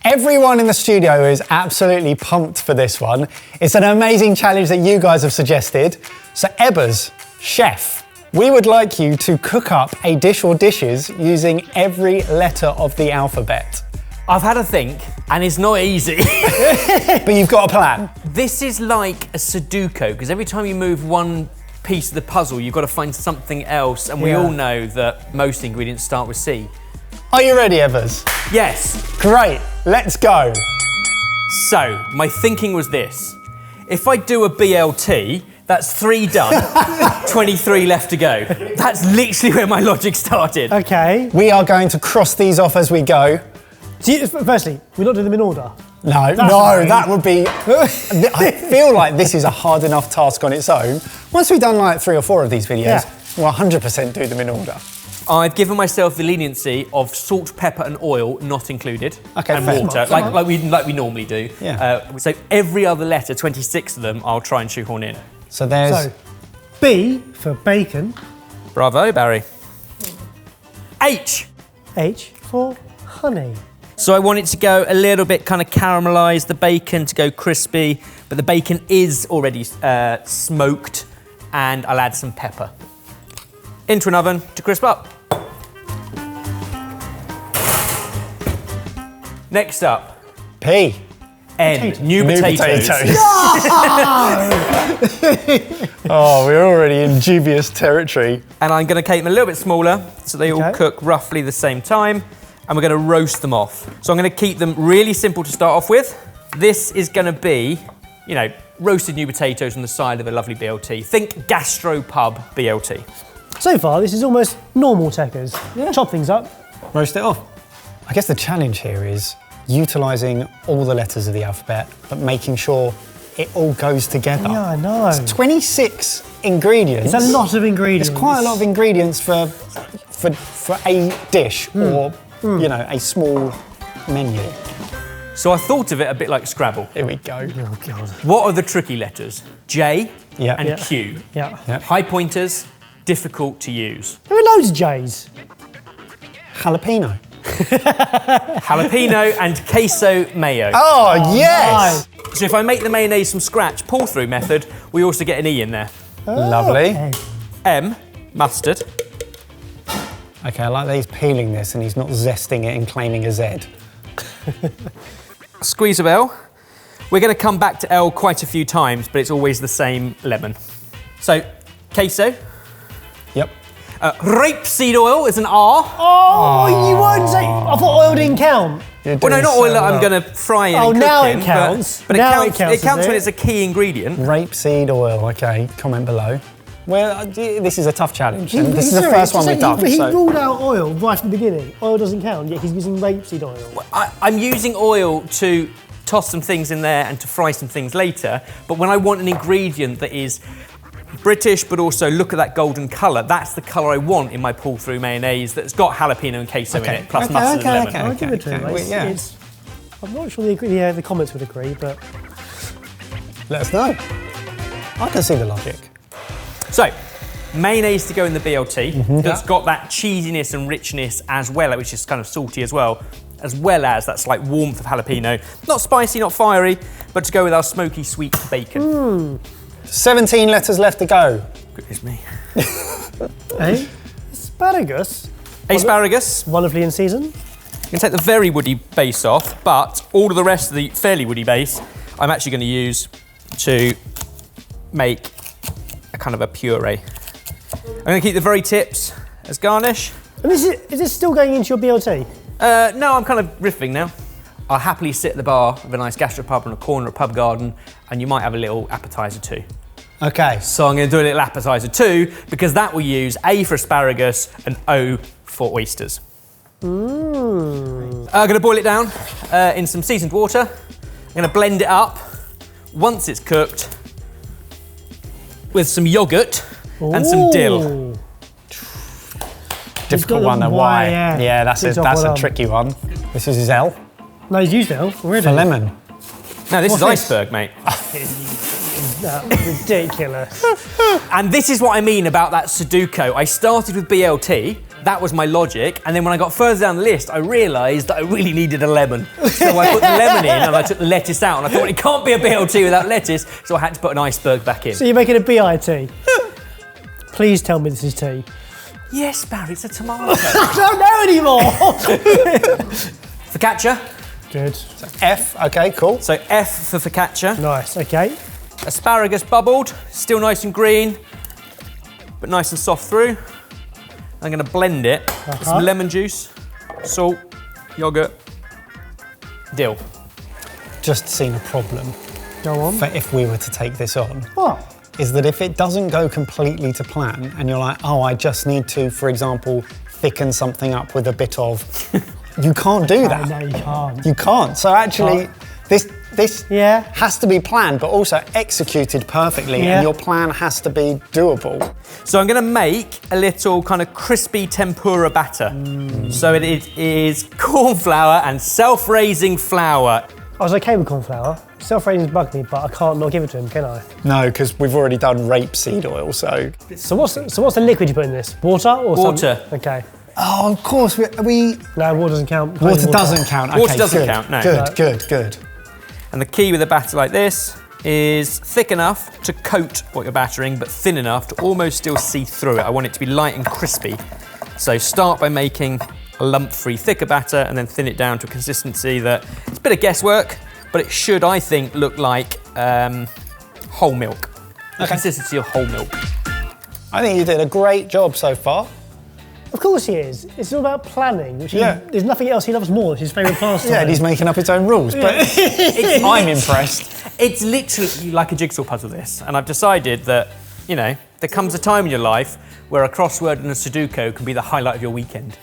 Everyone in the studio is absolutely pumped for this one. It's an amazing challenge that you guys have suggested. So Ebbers, chef, we would like you to cook up a dish or dishes using every letter of the alphabet. I've had a think, and it's not easy. But you've got a plan. This is like a Sudoku, because every time you move one piece of the puzzle, you've got to find something else, and we all know that most ingredients start with C. Are you ready, Ebbers? Yes. Great, let's go. So, my thinking was this. If I do a BLT, that's 3 done, 23 left to go. That's literally where my logic started. Okay. We are going to cross these off as we go. So firstly, we're not doing them in order. No, that would be... I feel like this is a hard enough task on its own. Once we've done like 3 or 4 of these videos, we'll 100% do them in order. I've given myself the leniency of salt, pepper and oil not included, and fair. water, like we normally do. Yeah. So every other letter, 26 of them, I'll try and shoehorn in. So there's... So, B for bacon. Bravo, Barry. H. H for honey. So I want it to go a little bit kind of caramelised, the bacon to go crispy, but the bacon is already smoked, and I'll add some pepper. Into an oven to crisp up. Next up. P. N. New potatoes. Oh, we're already in dubious territory. And I'm going to keep them a little bit smaller so they all cook roughly the same time, and we're going to roast them off. So I'm going to keep them really simple to start off with. This is going to be, you know, roasted new potatoes on the side of a lovely BLT. Think gastropub BLT. So far, this is almost normal Tekkers. Yeah. Chop things up. Roast it off. I guess the challenge here is utilising all the letters of the alphabet, but making sure it all goes together. Yeah, I know. It's 26 ingredients. It's a lot of ingredients. It's quite a lot of ingredients for a dish or, you know, a small menu. So I thought of it a bit like Scrabble. Here we go. Oh, God. What are the tricky letters? J and Yeah. Q. Yeah. Yep. High pointers, difficult to use. There are loads of J's. Jalapeno. Jalapeno and queso mayo. Oh, yes! So if I make the mayonnaise from scratch, pull-through method, we also get an E in there. Lovely. Okay. M, mustard. Okay, I like that he's peeling this and he's not zesting it and claiming a Z. Squeeze of L. We're going to come back to L quite a few times, but it's always the same lemon. So, queso. Yep. Rapeseed oil is an R. Oh, you won't say... I thought oil didn't count. Well, no, not oil that I'm going to fry in and cook now in, it counts. But Now it counts does when it? it's a key ingredient. Rapeseed oil, okay, comment below. Well, this is a tough challenge. And this is the Sorry, first one we've done. He so. ruled out oil right from the beginning. Oil doesn't count, yet he's using rapeseed oil. I'm using oil to toss some things in there and to fry some things later, but when I want an ingredient that is British, but also look at that golden colour, that's the colour I want in my pull-through mayonnaise that's got jalapeno and queso in it, plus mustard and lemon. I'll give it to him. I'm not sure the comments would agree, but... Let us know. I can see the logic. So, mayonnaise to go in the BLT, that's got that cheesiness and richness as well, which is kind of salty as well as that slight warmth of jalapeno. Not spicy, not fiery, but to go with our smoky sweet bacon. 17 letters left to go. Goodness me. Hey? Asparagus. Asparagus. Wonderfully in season. You can take the very woody base off, but all of the rest of the fairly woody base, I'm actually going to use to make a kind of a puree. I'm going to keep the very tips as garnish. And is this still going into your BLT? No, I'm kind of riffing now. I'll happily sit at the bar of a nice gastropub on a corner of Pub Garden, and you might have a little appetizer too. Okay. So I'm going to do a little appetizer too, because that will use A for asparagus and O for oysters. I'm going to boil it down in some seasoned water. I'm going to blend it up once it's cooked with some yogurt and some dill. Difficult one, though. Why? Yeah, that's a tricky one. This is his L. No, he's used L already. For lemon. No, this is iceberg, mate. Ridiculous. And this is what I mean about that Sudoku. I started with BLT, That was my logic. And then when I got further down the list, I realised that I really needed a lemon. So I put the lemon in and I took the lettuce out. And I thought, it can't be a BLT without lettuce. So I had to put an iceberg back in. So you're making a BIT? Please tell me this is tea. Yes, Barry, it's a tomato. I don't know anymore. Focaccia. Good. F, okay, cool. So F for focaccia. Nice, okay. Asparagus bubbled, still nice and green, but nice and soft through. I'm going to blend it with some lemon juice, salt, yogurt, dill. Just seen a problem. Go on. For if we were to take this on. What? Is that if it doesn't go completely to plan and you're like, oh, I just need to, for example, thicken something up with a bit of, you can't do that. No, you can't. You can't. So actually, this Yeah. has to be planned, but also executed perfectly, Yeah. and your plan has to be doable. So I'm going to make a little kind of crispy tempura batter. So it is corn flour and self-raising flour. I was okay with corn flour. Self-raising's bugged me, but I can't not give it to him, can I? No, because we've already done rapeseed oil, so. So what's the liquid you put in this? Water or Water. something? Okay. Oh, of course, we No, water doesn't count. water doesn't count. Water Okay, doesn't good, count, no. Good. And the key with a batter like this is thick enough to coat what you're battering, but thin enough to almost still see through it. I want it to be light and crispy. So start by making a lump-free thicker batter and then thin it down to a consistency that, it's a bit of guesswork, but it should, I think, look like whole milk. The consistency of whole milk. I think you did a great job so far. Of course he is. It's all about planning, which Yeah. there's nothing else he loves more. It's his favourite pastime. Yeah, and he's making up his own rules, but I'm impressed. It's literally like a jigsaw puzzle, this. And I've decided that, you know, there comes a time in your life where a crossword and a Sudoku can be the highlight of your weekend.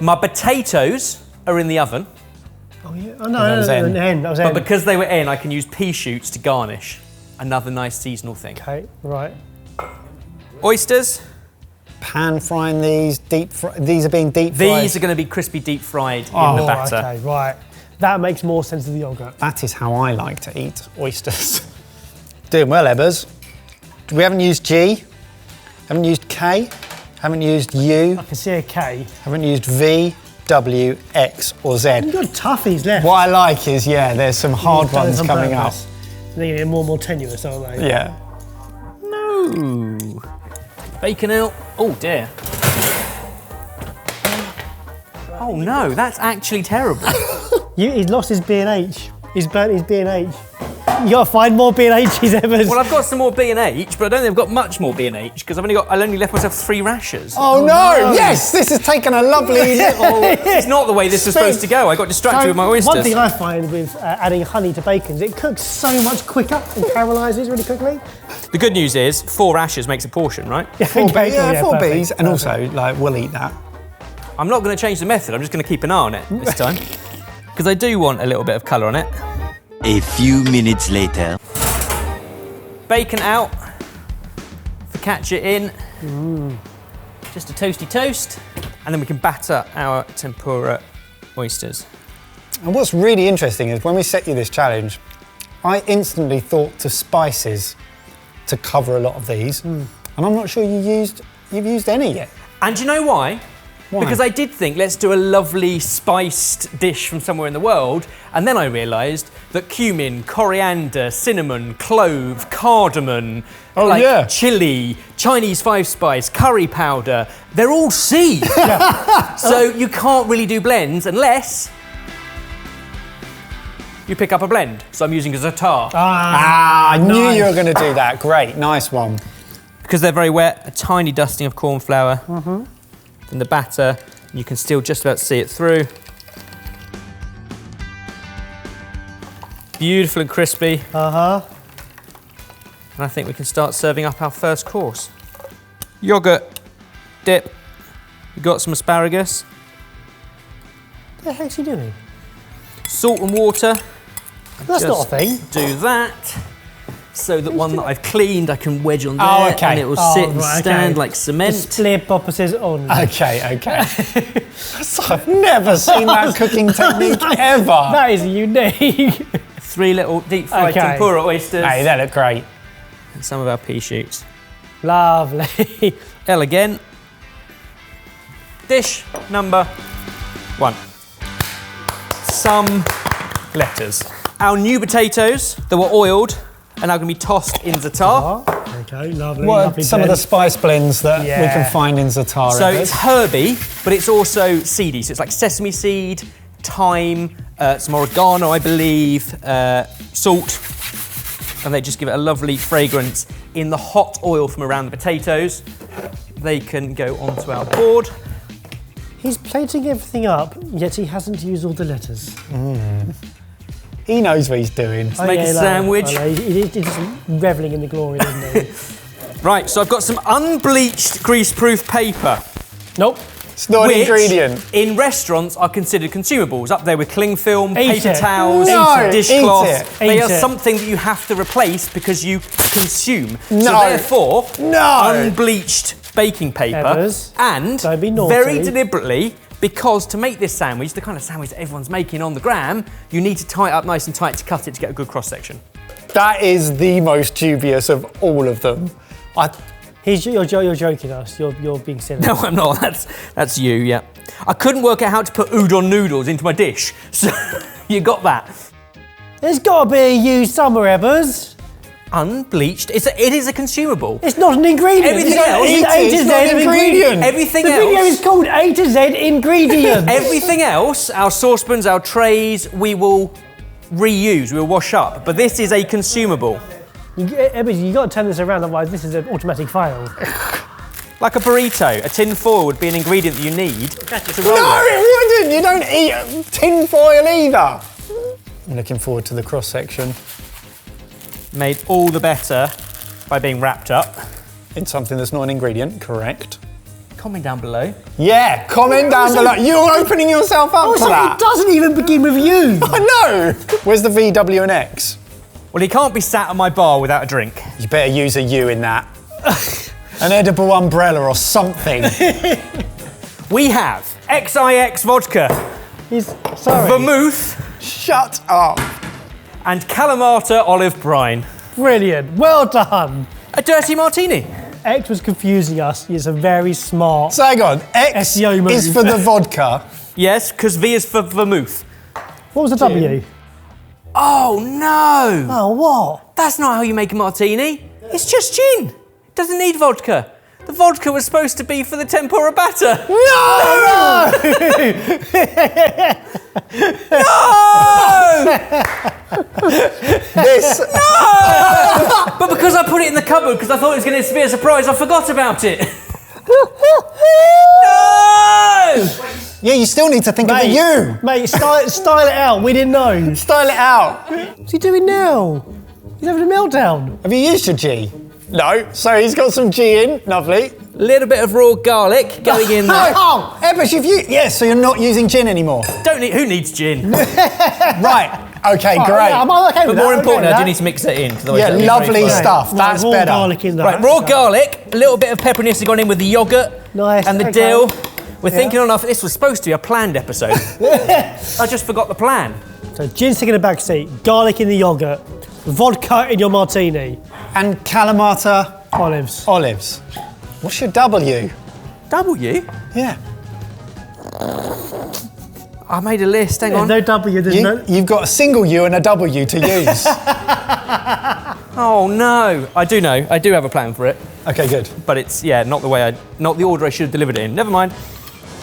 My potatoes are in the oven. Oh, yeah. Oh, no, that was But N. because they were in, I can use pea shoots to garnish. Another nice seasonal thing. Okay, right. Oysters. Pan frying these, these are being deep fried. These are going to be crispy deep fried in the Oh, batter. okay, right. That makes more sense of the yogurt. That is how I like to eat oysters. Doing well, Ebbers. We haven't used G, haven't used K, haven't used U, I can see a K. haven't used V, W, X or Z. You've got toughies left. What I like is, yeah, there's some hard You've done ones this on coming up. purpose. They're getting more and more tenuous, aren't they? Yeah. No. Bacon out. Oh dear. Oh no, that's actually terrible. He's lost his B&H. He's burnt his B&H. You gotta find more B&H's, Evans. Well, I've got some more B&H, but I don't think I've got much more B&H because I only left myself 3 rashers. Oh no! Yes, this has taken a lovely little. It's not the way this was supposed to go. I got distracted with my oysters. One thing I find with adding honey to bacon is it cooks so much quicker and caramelizes really quickly. The good news is 4 rashers makes a portion, right? Four perfect, Bs, and perfect. also like we'll eat that. I'm not going to change the method. I'm just going to keep an eye on it this time because I do want a little bit of colour on it. A few minutes later. Bacon out, focaccia in, just a toasty toast, and then we can batter our tempura oysters. And what's really interesting is when we set you this challenge, I instantly thought to spices to cover a lot of these, and I'm not sure you've used any yet. And do you know why? Why? Because I did think, let's do a lovely spiced dish from somewhere in the world, and then I realised that cumin, coriander, cinnamon, clove, cardamom, chili, Chinese 5-spice, curry powder, they're all C. So you can't really do blends unless you pick up a blend. So I'm using a za'atar. I knew you were going to do that. Great, nice one. Because they're very wet, a tiny dusting of corn flour. In the batter, you can still just about see it through. Beautiful and crispy. And I think we can start serving up our first course. Yogurt, dip. We've got some asparagus. What the heck's he doing? Salt and water. That's not a thing. Do that. So that one that I've cleaned, I can wedge on there, Oh, okay. and it will sit and stand like cement. Split opposites on. Okay. I've never seen that cooking technique ever. That is unique. 3 little deep fried Okay. tempura oysters. Hey, they look great. And some of our pea shoots. Lovely. L again. Dish number 1. Some letters. Our new potatoes that were oiled are now going to be tossed in za'atar. Okay, lovely. What are lovely some of the spice blends that we Yeah. can find in za'atar? So Ebbers? it's herby, but it's also seedy. So it's like sesame seed, thyme, some oregano, I believe, salt, and they just give it a lovely fragrance in the hot oil from around the potatoes. They can go onto our board. He's plating everything up, yet he hasn't used all the letters. He knows what he's doing. Make a sandwich. He's just revelling in the glory, isn't he? Right, so I've got some unbleached greaseproof paper. Nope. It's not an Which, ingredient. in restaurants, are considered consumables. Up there with cling film, Eat paper it. towels, No, eat dishcloths. it. They Eat are it. something that you have to replace because you consume. So No. therefore, No. unbleached baking paper Ebbers, and don't be naughty. very deliberately, because to make this sandwich, the kind of sandwich that everyone's making on the gram, you need to tie it up nice and tight to cut it to get a good cross section. That is the most dubious of all of them. You're joking us. You're being silly. No, I'm not. That's you, yeah. I couldn't work out how to put udon noodles into my dish, so you got that. There's got to be a used somewhere, Ebbers. Unbleached. It is a consumable. It's not an ingredient. Everything it's else- it's A to It's Z not an ingredient. Everything The video else. is called A to Z ingredients. Everything else, our saucepans, our trays, we will reuse, we'll wash up. But this is a consumable. Ebbers, you got to turn this around, otherwise this is an automatic fail. Like a burrito, a tin foil would be an ingredient that you need to roll No, it. it wouldn't. You don't eat tin foil either. I'm looking forward to the cross section. Made all the better by being wrapped up. In something that's not an ingredient, correct? Comment down below. Yeah, comment down below. You're opening yourself up Also, to that. it doesn't even begin with you. I know. Where's the V, W, and X? Well, he can't be sat at my bar without a drink. You better use a U in that. An edible umbrella or something. We have XIX vodka, He's sorry. vermouth, Shut up. and Kalamata olive brine. Brilliant. Well done. A dirty martini. X was confusing us. He's a very smart. So hang on. X SEO move. is for the vodka. Yes, because V is for vermouth. What was the W? Oh no! Oh, what? That's not how you make a martini. It's just gin. It doesn't need vodka. The vodka was supposed to be for the tempura batter. No! This. But because I put it in the cupboard because I thought it was going to be a surprise, I forgot about it. No! Yeah, you still need to think of a U. Mate, style it out. We didn't know. Style it out. What's he doing now? He's having a meltdown. Have you used your G? No. So he's got some G in. Lovely. Little bit of raw garlic going in there. Oh, Ebbers, you've used. Yes, so you're not using gin anymore. Don't need. Who needs gin? Right. Okay, Oh, great. yeah, I'm okay But with more that, important, okay I do with need to mix it in. 'cause otherwise Yeah, that'll be lovely very flat. stuff. that. That's raw better. garlic in there. Right, raw garlic, a little bit of pepperiness has gone in with the yogurt Nice, and the okay. dill. We're thinking enough. This was supposed to be a planned episode. I just forgot the plan. So gin stick in the back seat, garlic in the yogurt, vodka in your martini, And Kalamata olives. olives. What's your W? W? Yeah. I made a list. Hang There's on. no W. There's no. You've got a single U and a W to use. Oh no! I do know. I do have a plan for it, Okay, good. but it's not the order I should have delivered it in. Never mind.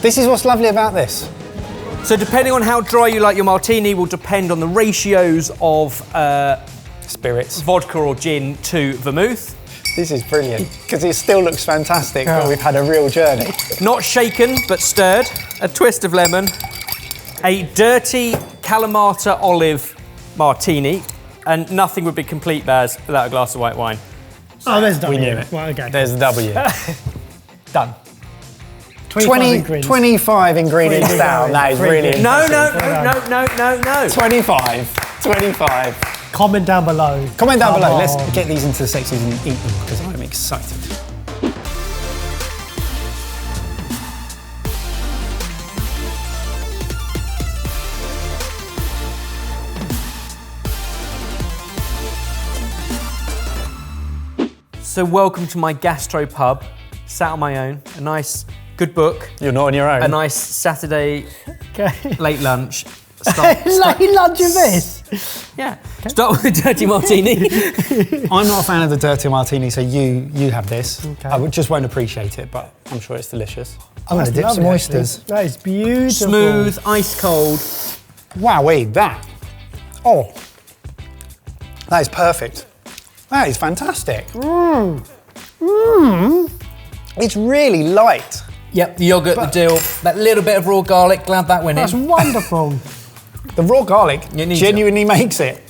This is what's lovely about this. So depending on how dry you like your martini will depend on the ratios of Spirits. vodka or gin to vermouth. This is brilliant because it still looks fantastic, Yeah. but we've had a real journey. Not shaken, but stirred. A twist of lemon. A dirty Kalamata olive martini. And nothing would be complete, Baz, without a glass of white wine. Oh, there's W. We knew it. Right, okay. There's the W. Done. 25 ingredients down. That is really No, impressive. no. 25. Comment down below. Comment down Come below. on. Let's get these into the sections and eat them because I'm excited. So welcome to my gastro pub. Sat on my own. A nice good book, You're not on your own. a nice Saturday Okay. late lunch. Late lunch of this. Yeah. Start with a dirty martini. I'm not a fan of the dirty martini, so you have this. Okay. I just won't appreciate it, but I'm sure it's delicious. I'm going to That's dip some lovely, oysters. actually. That is beautiful. Smooth, ice cold. Wowee, that. Oh, that is perfect. That is fantastic. It's really light. Yep, the yoghurt, the dill, that little bit of raw garlic, glad that went That's in. wonderful. The raw garlic You need genuinely makes it.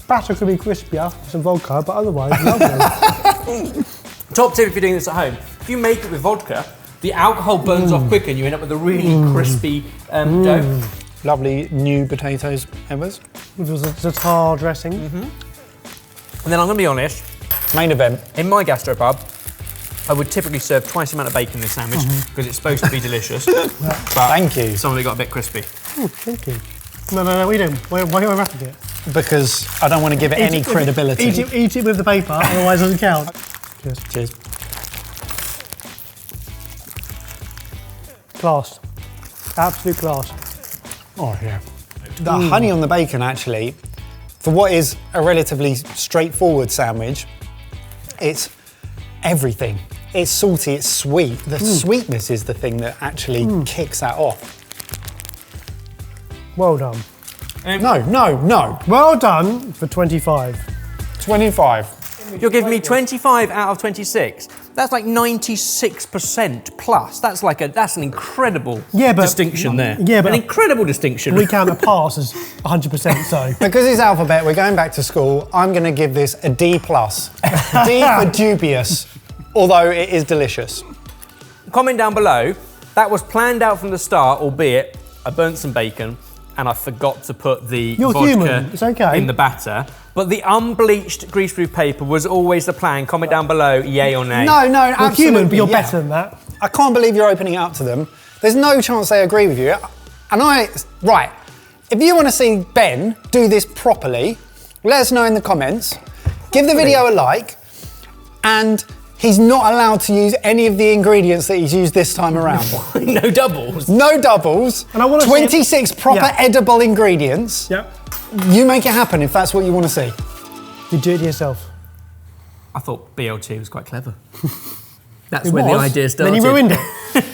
Batter could be crispier, some vodka, but otherwise, lovely. Top tip if you're doing this at home, if you make it with vodka, the alcohol burns off quicker and you end up with a really crispy dough. Lovely new potatoes, Embers. With the za'atar dressing. And then I'm going to be honest, Main event. in my gastropub, I would typically serve twice the amount of bacon in this sandwich because it's supposed to be delicious. But Thank you. some of it got a bit crispy. Thank you. No, we don't. Why are you wrapping it? Because I don't want to give it any credibility. Eat it with the paper, otherwise it doesn't count. Cheers. Cheers. Class. Absolute class. Oh, yeah. The honey on the bacon, actually, for what is a relatively straightforward sandwich, it's everything. It's salty, it's sweet. The sweetness is the thing that actually kicks that off. Well done. No. Well done for 25. 25. You're giving me 25 out of 26. That's like 96% plus. That's an incredible distinction there. Yeah, but an incredible distinction. We count a pass as 100%, so. Because it's alphabet, we're going back to school. I'm going to give this a D+. D for dubious, although it is delicious. Comment down below. That was planned out from the start, albeit I burnt some bacon and I forgot to put the You're vodka human. It's okay. in the batter. But the unbleached greaseproof paper was always the plan. Comment down below, yay or nay. No, You're absolutely. human, but you're yeah. better than that. I can't believe you're opening it up to them. There's no chance they agree with you. Right, if you want to see Ben do this properly, let us know in the comments. Give the video a like, and he's not allowed to use any of the ingredients that he's used this time around. No doubles. No doubles, And I wanna see 26 proper Yeah. edible ingredients. Yep. You make it happen if that's what you want to see. You do it yourself. I thought BLT was quite clever. That's It where the was. idea started. Then you ruined it.